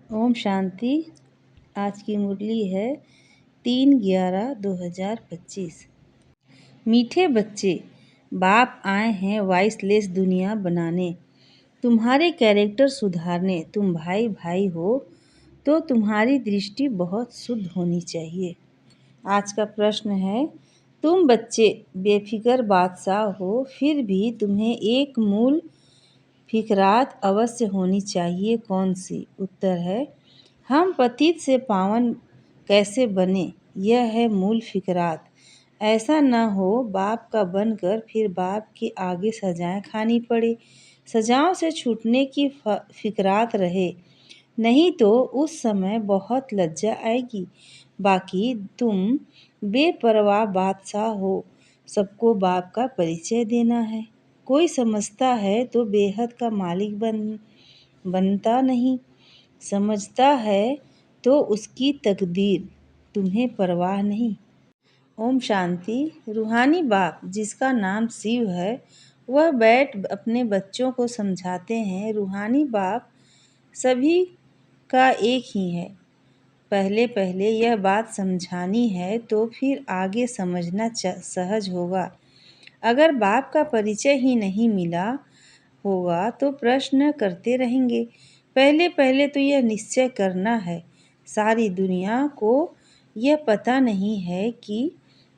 ओम शांति। आज की मुरली है 3/11/2025। मीठे बच्चे, बाप आए हैं वॉइसलेस दुनिया बनाने, तुम्हारे कैरेक्टर सुधारने। तुम भाई भाई हो तो तुम्हारी दृष्टि बहुत शुद्ध होनी चाहिए। आज का प्रश्न है, तुम बच्चे बेफिक्र बादशाह हो, फिर भी तुम्हें एक मूल फिकरात अवश्य होनी चाहिए। कौन सी? उत्तर है, हम पतित से पावन कैसे बने। यह है मूल फिकरात। ऐसा न हो बाप का बनकर फिर बाप के आगे सजाएं खानी पड़े। सजाओं से छूटने की फिकरात रहे, नहीं तो उस समय बहुत लज्जा आएगी। बाकी तुम बेपरवाह बादशाह हो, सबको बाप का परिचय देना है। कोई समझता है तो बेहद का मालिक बनता नहीं, समझता है तो उसकी तकदीर तुम्हें परवाह नहीं। ओम शांति। रूहानी बाप जिसका नाम शिव है, वह बैठ अपने बच्चों को समझाते हैं। रूहानी बाप सभी का एक ही है। पहले पहले यह बात समझानी है तो फिर आगे समझना सहज होगा। अगर बाप का परिचय ही नहीं मिला होगा तो प्रश्न करते रहेंगे। पहले पहले तो यह निश्चय करना है। सारी दुनिया को यह पता नहीं है कि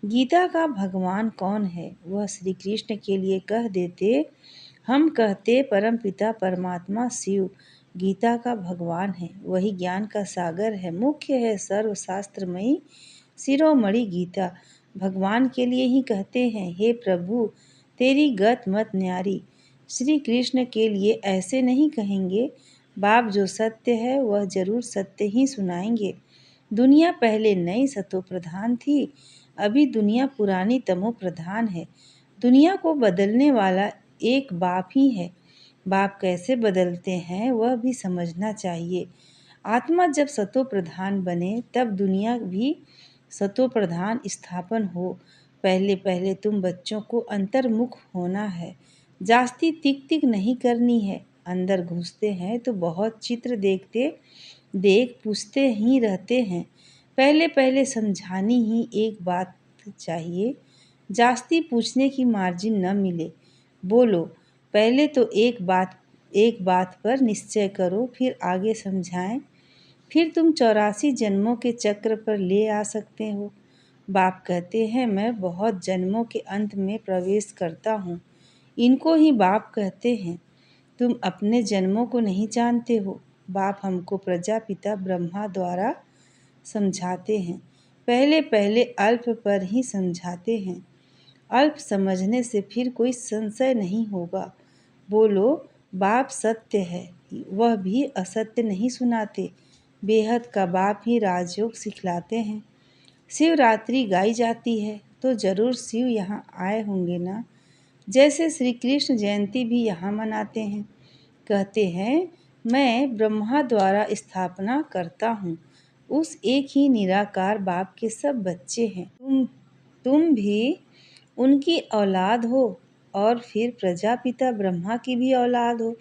गीता का भगवान कौन है। वह श्री कृष्ण के लिए कह देते, हम कहते परमपिता परमात्मा शिव गीता का भगवान है। वही ज्ञान का सागर है, मुख्य है सर्वशास्त्रमयी शिरोमणि गीता। भगवान के लिए ही कहते हैं, हे प्रभु तेरी गत मत न्यारी। श्री कृष्ण के लिए ऐसे नहीं कहेंगे। बाप जो सत्य है वह जरूर सत्य ही सुनाएंगे। दुनिया पहले नई सतो प्रधान थी, अभी दुनिया पुरानी तमो प्रधान है। दुनिया को बदलने वाला एक बाप ही है। बाप कैसे बदलते हैं वह भी समझना चाहिए। आत्मा जब सतो प्रधान बने तब दुनिया भी सतो प्रधान स्थापन हो। पहले पहले तुम बच्चों को अंतर्मुख होना है, जास्ती तिक तिक नहीं करनी है। अंदर घुसते हैं तो बहुत चित्र देख पूछते ही रहते हैं। पहले पहले समझानी ही एक बात चाहिए, जास्ती पूछने की मार्जिन न मिले। बोलो, पहले तो एक बात पर निश्चय करो, फिर आगे समझाएं। फिर तुम 84 जन्मों के चक्र पर ले आ सकते हो। बाप कहते हैं, मैं बहुत जन्मों के अंत में प्रवेश करता हूँ। इनको ही बाप कहते हैं। तुम अपने जन्मों को नहीं जानते हो। बाप हमको प्रजापिता ब्रह्मा द्वारा समझाते हैं। पहले पहले अल्प पर ही समझाते हैं। अल्प समझने से फिर कोई संशय नहीं होगा। बोलो, बाप सत्य है, वह भी असत्य नहीं सुनाते। बेहद का बाप ही राजयोग सिखलाते हैं। शिवरात्रि गाई जाती है तो जरूर शिव यहाँ आए होंगे ना। जैसे श्री कृष्ण जयंती भी यहाँ मनाते हैं। कहते हैं, मैं ब्रह्मा द्वारा स्थापना करता हूँ। उस एक ही निराकार बाप के सब बच्चे हैं। तुम भी उनकी औलाद हो और फिर प्रजापिता ब्रह्मा की भी औलाद हो।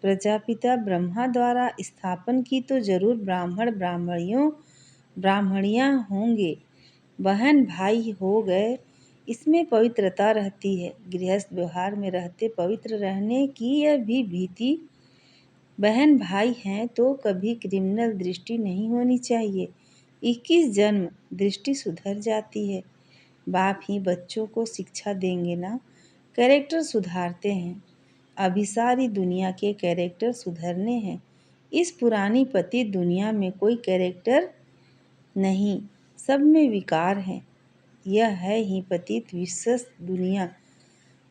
प्रजापिता ब्रह्मा द्वारा स्थापन की तो जरूर ब्राह्मणियाँ होंगे, बहन भाई हो गए। इसमें पवित्रता रहती है। गृहस्थ व्यवहार में रहते पवित्र रहने की यह भी भीति। बहन भाई हैं तो कभी क्रिमिनल दृष्टि नहीं होनी चाहिए। 21 जन्म दृष्टि सुधर जाती है। बाप ही बच्चों को शिक्षा देंगे ना। कैरेक्टर सुधारते हैं। अभी सारी दुनिया के कैरेक्टर सुधरने हैं। इस पुरानी पतित दुनिया में कोई कैरेक्टर नहीं, सब में विकार है। यह है ही पतित विश्वस्त दुनिया।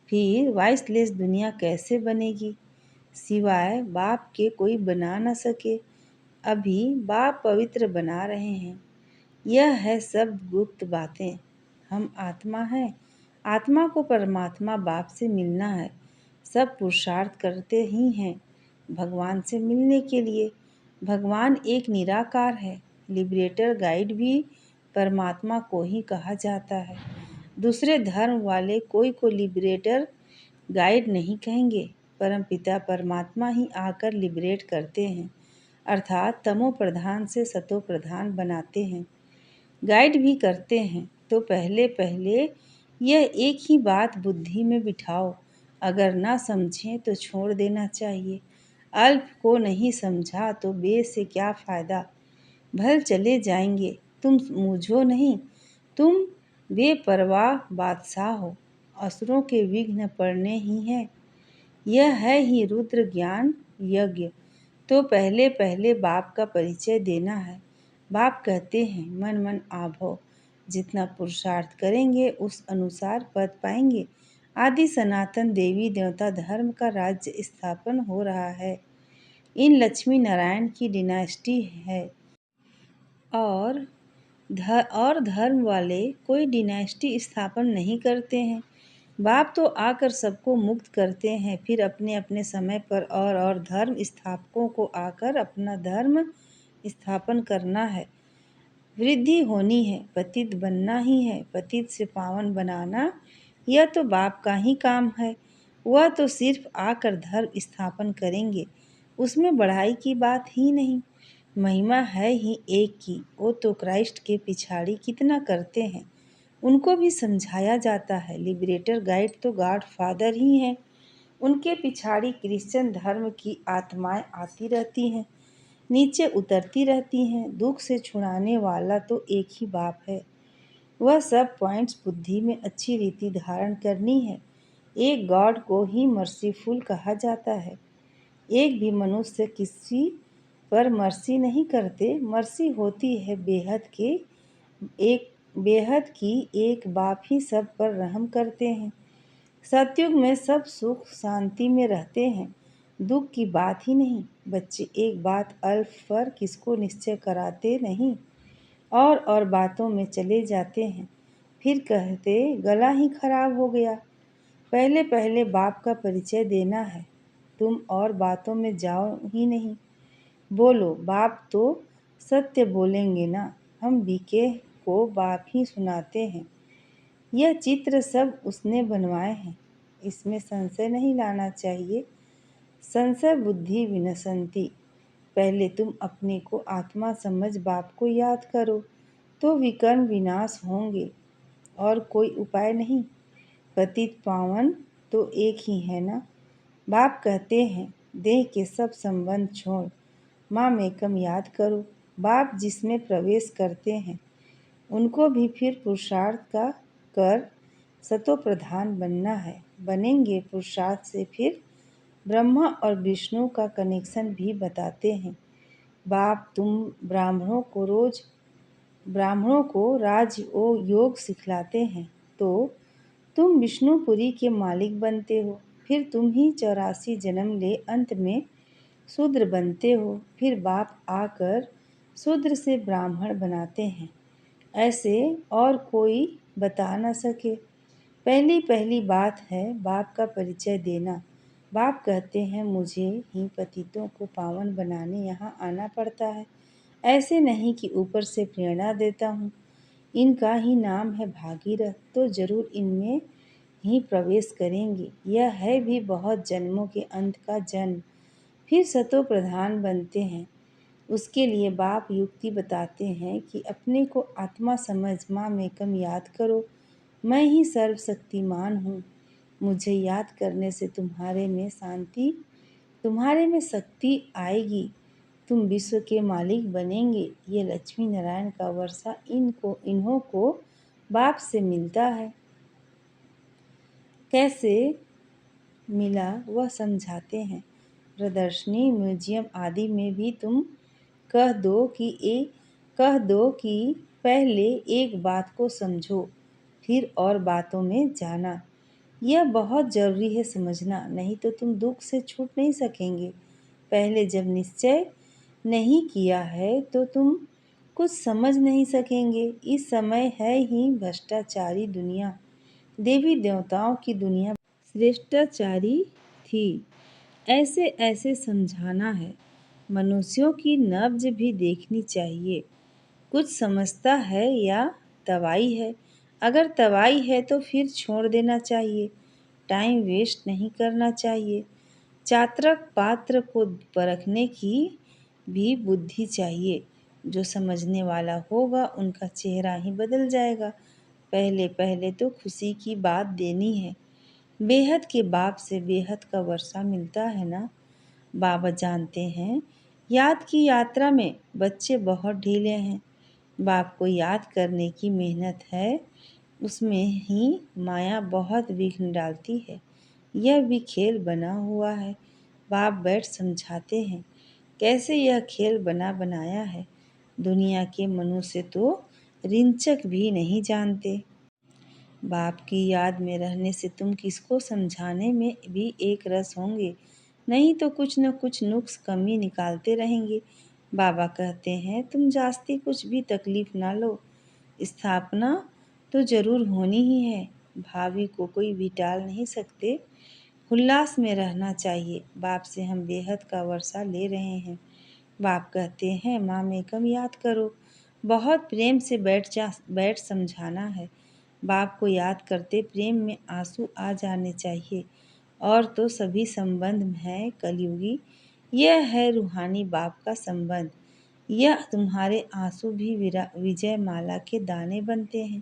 फिर वॉइसलेस दुनिया कैसे बनेगी? सिवाय बाप के कोई बना न सके। अभी बाप पवित्र बना रहे हैं। यह है सब गुप्त बातें। हम आत्मा हैं। आत्मा को परमात्मा बाप से मिलना है। सब पुरुषार्थ करते ही हैं भगवान से मिलने के लिए। भगवान एक निराकार है। लिबरेटर गाइड भी परमात्मा को ही कहा जाता है। दूसरे धर्म वाले कोई को लिबरेटर गाइड नहीं कहेंगे। परमपिता परमात्मा ही आकर लिबरेट करते हैं। अर्थात तमो प्रधान से सतो प्रधान बनाते हैं, गाइड भी करते हैं। तो पहले पहले यह एक ही बात बुद्धि में बिठाओ, अगर ना समझें तो छोड़ देना चाहिए। अल्प को नहीं समझा तो बे से क्या फ़ायदा, भल चले जाएंगे। तुम मूझो नहीं, तुम बेपरवाह बादशाह हो, असुरों के विघ्न पड़ने ही हैं। यह है ही रुद्र ज्ञान यज्ञ। तो पहले पहले बाप का परिचय देना है। बाप कहते हैं मन मन आभो, जितना पुरुषार्थ करेंगे उस अनुसार पद पाएंगे। आदि सनातन देवी देवता धर्म का राज्य स्थापन हो रहा है। इन लक्ष्मी नारायण की डिनास्टी है और धर्म वाले कोई डिनास्टी स्थापन नहीं करते हैं। बाप तो आकर सबको मुक्त करते हैं, फिर अपने अपने समय पर और धर्म स्थापकों को आकर अपना धर्म स्थापन करना है। वृद्धि होनी है, पतित बनना ही है। पतित से पावन बनाना यह तो बाप का ही काम है। वह तो सिर्फ आकर धर्म स्थापन करेंगे, उसमें बढ़ाई की बात ही नहीं। महिमा है ही एक की, वो तो क्राइस्ट के पिछाड़ी कितना करते हैं, उनको भी समझाया जाता है। लिबरेटर गाइड तो गॉड फादर ही हैं, उनके पिछाड़ी क्रिश्चियन धर्म की आत्माएं आती रहती हैं, नीचे उतरती रहती हैं। दुख से छुड़ाने वाला तो एक ही बाप है। वह सब पॉइंट्स बुद्धि में अच्छी रीति धारण करनी है। एक गॉड को ही मर्सीफुल कहा जाता है। एक भी मनुष्य किसी पर मर्सी नहीं करते। मर्सी होती है बेहद की एक बाप ही सब पर रहम करते हैं। सतयुग में सब सुख शांति में रहते हैं, दुख की बात ही नहीं। बच्चे एक बात अल्फ पर किसको निश्चय कराते नहीं, और बातों में चले जाते हैं, फिर कहते गला ही खराब हो गया। पहले पहले बाप का परिचय देना है। तुम और बातों में जाओ ही नहीं, बोलो बाप तो सत्य बोलेंगे ना। हम बीके को बाप ही सुनाते हैं। यह चित्र सब उसने बनवाए हैं, इसमें संशय नहीं लाना चाहिए। संशय बुद्धि विनशंति। पहले तुम अपने को आत्मा समझ बाप को याद करो, तो विकर्म विनाश होंगे, और कोई उपाय नहीं। पतित पावन तो एक ही है ना। बाप कहते हैं देह के सब संबंध छोड़ माँ मेकम याद करो। बाप जिसमें प्रवेश करते हैं उनको भी फिर पुरुषार्थ का कर सतो प्रधान बनना है। बनेंगे पुरुषार्थ से फिर ब्रह्मा और विष्णु का कनेक्शन भी बताते हैं। बाप तुम ब्राह्मणों को राज योग सिखलाते हैं, तो तुम विष्णुपुरी के मालिक बनते हो। फिर तुम ही 84 जन्म ले अंत में शूद्र बनते हो। फिर बाप आकर शूद्र से ब्राह्मण बनाते हैं, ऐसे और कोई बता न सके। पहली पहली बात है बाप का परिचय देना। बाप कहते हैं मुझे ही पतितों को पावन बनाने यहाँ आना पड़ता है। ऐसे नहीं कि ऊपर से प्रेरणा देता हूँ। इनका ही नाम है भागीरथ, तो जरूर इनमें ही प्रवेश करेंगे। यह है भी बहुत जन्मों के अंत का जन्म, फिर सतो प्रधान बनते हैं। उसके लिए बाप युक्ति बताते हैं कि अपने को आत्मा समझ माँ मेकम याद करो। मैं ही सर्वशक्तिमान हूँ। मुझे याद करने से तुम्हारे में शक्ति आएगी। तुम विश्व के मालिक बनेंगे। ये लक्ष्मी नारायण का वर्षा इन्हों को बाप से मिलता है। कैसे मिला वह समझाते हैं। प्रदर्शनी म्यूजियम आदि में भी तुम कह दो कि पहले एक बात को समझो, फिर और बातों में जाना। यह बहुत जरूरी है समझना, नहीं तो तुम दुख से छूट नहीं सकेंगे। पहले जब निश्चय नहीं किया है तो तुम कुछ समझ नहीं सकेंगे। इस समय है ही भ्रष्टाचारी दुनिया। देवी देवताओं की दुनिया श्रेष्ठाचारी थी, ऐसे ऐसे समझाना है। मनुष्यों की नब्ज भी देखनी चाहिए, कुछ समझता है या तवाई है। अगर तवाई है तो फिर छोड़ देना चाहिए, टाइम वेस्ट नहीं करना चाहिए। चात्रक पात्र को परखने की भी बुद्धि चाहिए। जो समझने वाला होगा उनका चेहरा ही बदल जाएगा। पहले पहले तो खुशी की बात देनी है। बेहद के बाप से बेहद का वर्षा मिलता है ना। बाबा जानते हैं याद की यात्रा में बच्चे बहुत ढीले हैं। बाप को याद करने की मेहनत है, उसमें ही माया बहुत विघ्न डालती है। यह भी खेल बना हुआ है। बाप बैठ समझाते हैं कैसे यह खेल बना बनाया है। दुनिया के मनुष्य तो रिंचक भी नहीं जानते। बाप की याद में रहने से तुम किसको समझाने में भी एक रस होंगे, नहीं तो कुछ न कुछ नुक्स कमी निकालते रहेंगे। बाबा कहते हैं तुम जास्ती कुछ भी तकलीफ ना लो, स्थापना तो जरूर होनी ही है। भावी को कोई भी टाल नहीं सकते। उल्लास में रहना चाहिए। बाप से हम बेहद का वर्षा ले रहे हैं। बाप कहते हैं माँ में कम याद करो। बहुत प्रेम से बैठ समझाना है। बाप को याद करते प्रेम में आंसू आ जाने चाहिए। और तो सभी संबंध है कलयुगी। यह है रूहानी बाप का संबंध। यह तुम्हारे आंसू भी विजय माला के दाने बनते हैं।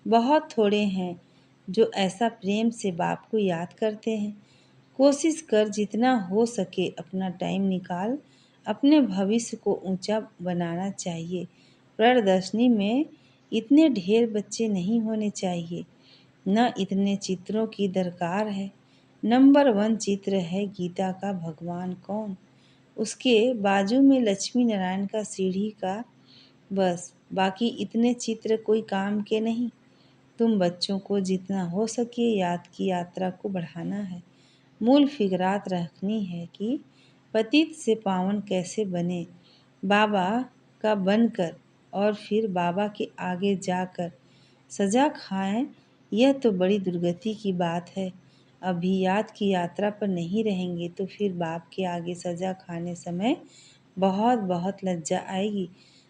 बहुत थोड़े हैं जो ऐसा प्रेम से बाप को याद करते हैं। कोशिश कर जितना हो सके अपना टाइम निकाल। अपने भविष्य को ऊंचा बनाना चाहिए। प्रदर्शनी में इतने ढेर बच्चे नहीं होने चाहिए। न इतने चित्रों की दरकार है। नंबर 1 चित्र है गीता का भगवान कौन, उसके बाजू में लक्ष्मी नारायण का सीढ़ी का, बस बाकी इतने चित्र कोई काम के नहीं। तुम बच्चों को जितना हो सके याद की यात्रा को बढ़ाना है। मूल फिक्रात रखनी है कि पतित से पावन कैसे बने, बाबा का बनकर और फिर बाबा के आगे जाकर सजा खाएं। यह तो बड़ी दुर्गति की बात है। अभी याद की यात्रा पर नहीं रहेंगे तो फिर बाप के आगे सजा खाने समय बहुत बहुत लज्जा आएगी।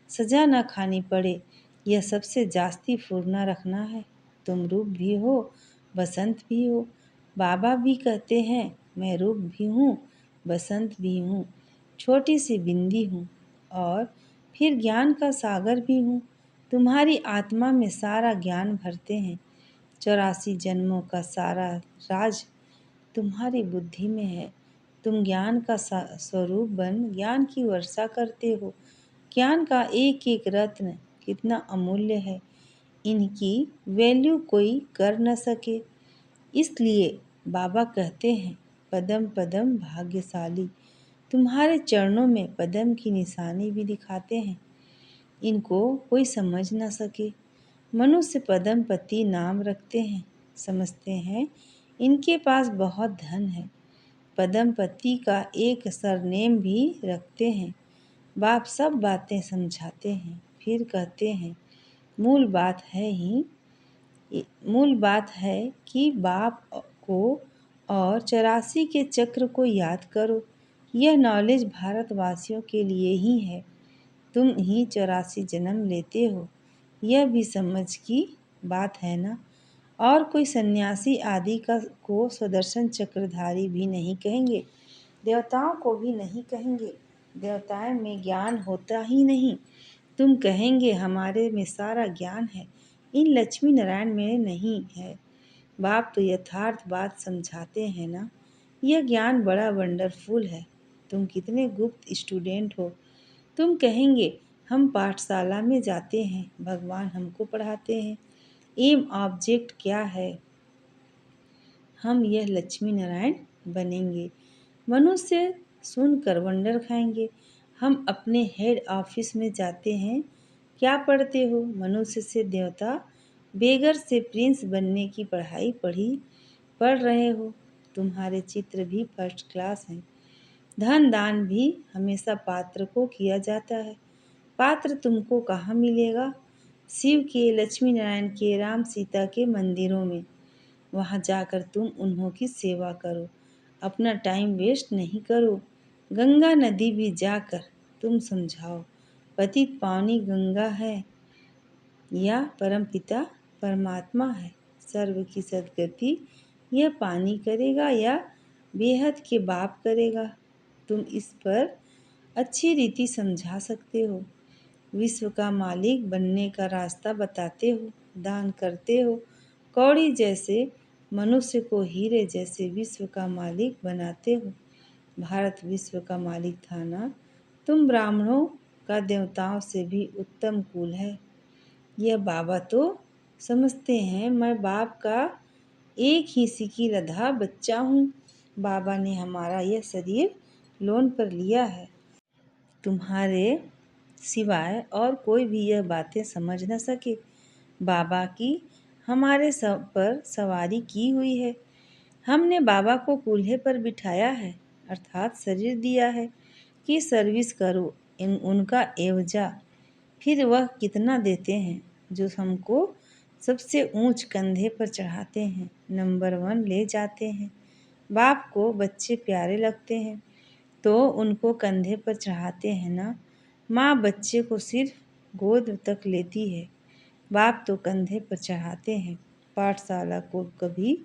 सजा ना खानी पड़े, यह सबसे जास्ती फुरना रखना है। तुम रूप भी हो, बसंत भी हो। बाबा भी कहते हैं मैं रूप भी हूँ, बसंत भी हूँ, छोटी सी बिंदी हूँ और फिर ज्ञान का सागर भी हूँ। तुम्हारी आत्मा में सारा ज्ञान भरते हैं। 84 जन्मों का सारा राज तुम्हारी बुद्धि में है। तुम ज्ञान का स्वरूप बन ज्ञान की वर्षा करते हो। ज्ञान का एक एक रत्न कितना अमूल्य है, इनकी वैल्यू कोई कर न सके। इसलिए बाबा कहते हैं पदम पदम भाग्यशाली। तुम्हारे चरणों में पदम की निशानी भी दिखाते हैं। इनको कोई समझ न सके। मनुष्य पदम पति नाम रखते हैं, समझते हैं इनके पास बहुत धन है। पदम पति का एक सरनेम भी रखते हैं। बाप सब बातें समझाते हैं, फिर कहते हैं मूल बात है कि बाप को और 84 के चक्र को याद करो। यह नॉलेज भारतवासियों के लिए ही है। तुम ही 84 जन्म लेते हो, यह भी समझ की बात है ना। और कोई सन्यासी आदि का को सुदर्शन चक्रधारी भी नहीं कहेंगे, देवताओं को भी नहीं कहेंगे। देवताएं में ज्ञान होता ही नहीं। तुम कहेंगे हमारे में सारा ज्ञान है, इन लक्ष्मी नारायण में नहीं है। बाप तो यथार्थ बात समझाते हैं ना। यह ज्ञान बड़ा वंडरफुल है। तुम कितने गुप्त स्टूडेंट हो। तुम कहेंगे हम पाठशाला में जाते हैं, भगवान हमको पढ़ाते हैं। एम ऑब्जेक्ट क्या है, हम यह लक्ष्मी नारायण बनेंगे। मनुष्य सुनकर वंडर खाएंगे। हम अपने हेड ऑफिस में जाते हैं, क्या पढ़ते हो, मनुष्य से देवता, बेगर से प्रिंस बनने की पढ़ रहे हो। तुम्हारे चित्र भी फर्स्ट क्लास हैं। धन दान भी हमेशा पात्र को किया जाता है। पात्र तुमको कहाँ मिलेगा, शिव के, लक्ष्मी नारायण के, राम सीता के मंदिरों में। वहाँ जाकर तुम उन्हों की सेवा करो, अपना टाइम वेस्ट नहीं करो। गंगा नदी भी जाकर तुम समझाओ पतित पावनी गंगा है या परमपिता परमात्मा है। सर्व की सदगति यह पानी करेगा या बेहद के बाप करेगा। तुम इस पर अच्छी रीति समझा सकते हो, विश्व का मालिक बनने का रास्ता बताते हो, दान करते हो, कौड़ी जैसे मनुष्य को हीरे जैसे विश्व का मालिक बनाते हो। भारत विश्व का मालिक था ना, तुम ब्राह्मणों का देवताओं से भी उत्तम कुल है। यह बाबा तो समझते हैं मैं बाप का एक ही सिकी लधा बच्चा हूँ। बाबा ने हमारा यह शरीर लोन पर लिया है। तुम्हारे सिवाय और कोई भी यह बातें समझ न सके। बाबा की हमारे सब पर सवारी की हुई है। हमने बाबा को कूल्हे पर बिठाया है, अर्थात शरीर दिया है कि सर्विस करो उनका एवजा। फिर वह कितना देते हैं जो हमको सबसे ऊंच कंधे पर चढ़ाते हैं, नंबर 1 ले जाते हैं। बाप को बच्चे प्यारे लगते हैं तो उनको कंधे पर चढ़ाते हैं ना। माँ बच्चे को सिर्फ गोद तक लेती है, बाप तो कंधे पर चढ़ाते हैं। पाठशाला को कभी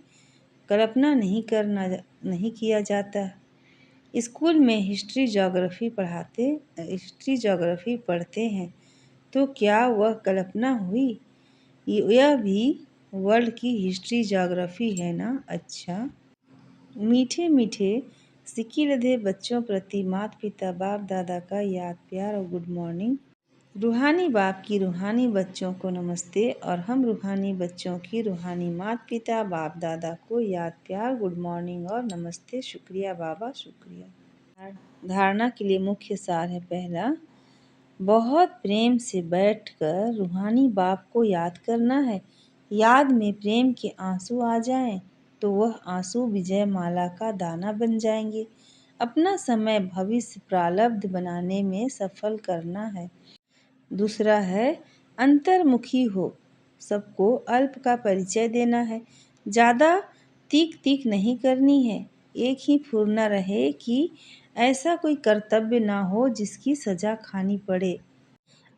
कल्पना नहीं किया जाता। स्कूल में हिस्ट्री ज्योग्राफी पढ़ते हैं तो क्या वह कल्पना हुई? यह भी वर्ल्ड की हिस्ट्री ज्योग्राफी है ना। अच्छा, मीठे मीठे सिक्की लधे बच्चों प्रति माता पिता बाप दादा का याद प्यार और गुड मॉर्निंग। रूहानी बाप की रूहानी बच्चों को नमस्ते और हम रूहानी बच्चों की रूहानी माता पिता बाप दादा को याद प्यार गुड मॉर्निंग और नमस्ते। शुक्रिया बाबा, शुक्रिया। धारणा के लिए मुख्य सार है। पहला, बहुत प्रेम से बैठकर रूहानी बाप को याद करना है। याद में प्रेम के आंसू आ जाएं तो वह आंसू विजय माला का दाना बन जाएंगे। अपना समय भविष्य प्रारब्ध बनाने में सफल करना है। दूसरा है अंतर्मुखी हो, सबको अल्प का परिचय देना है। ज़्यादा तीख तीख नहीं करनी है, एक ही फुरना रहे कि ऐसा कोई कर्तव्य ना हो जिसकी सजा खानी पड़े।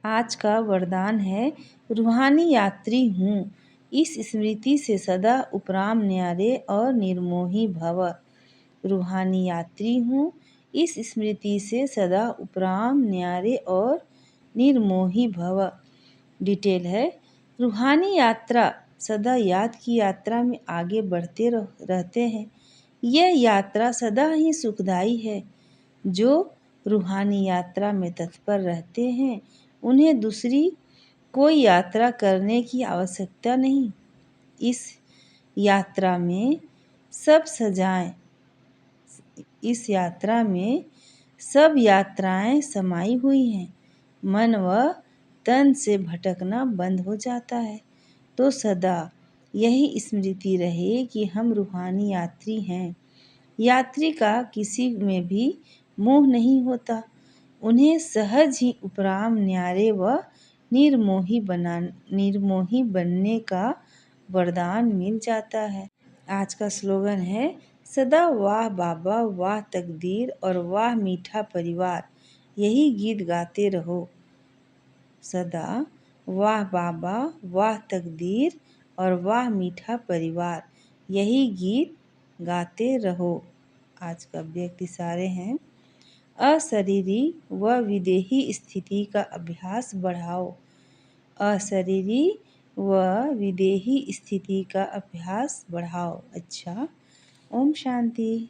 आज का वरदान है रूहानी यात्री हूँ, इस स्मृति से सदा उपराम न्यारे और निर्मोही भव। रूहानी यात्री हूँ, इस स्मृति से सदा उपराम न्यारे और निर्मोही भव। डिटेल है, रूहानी यात्रा सदा याद की यात्रा में आगे बढ़ते रहते हैं। यह यात्रा सदा ही सुखदायी है। जो रूहानी यात्रा में तत्पर रहते हैं उन्हें दूसरी कोई यात्रा करने की आवश्यकता नहीं। इस यात्रा में सब सजाएं इस यात्रा में सब यात्राएं समाई हुई हैं। मन व तन से भटकना बंद हो जाता है तो सदा यही स्मृति रहे कि हम रूहानी यात्री हैं। यात्री का किसी में भी मोह नहीं होता, उन्हें सहज ही उपराम न्यारे व निर्मोही बनने का वरदान मिल जाता है। आज का स्लोगन है, सदा वाह बाबा वाह तकदीर और वाह मीठा परिवार, यही गीत गाते रहो। सदा वाह बाबा वाह तकदीर और वाह मीठा परिवार, यही गीत गाते रहो। आज का व्यक्ति सारे हैं, अशरीरी व विदेही स्थिति का अभ्यास बढ़ाओ। अशरीरी व विदेही स्थिति का अभ्यास बढ़ाओ। अच्छा, ओम शांति।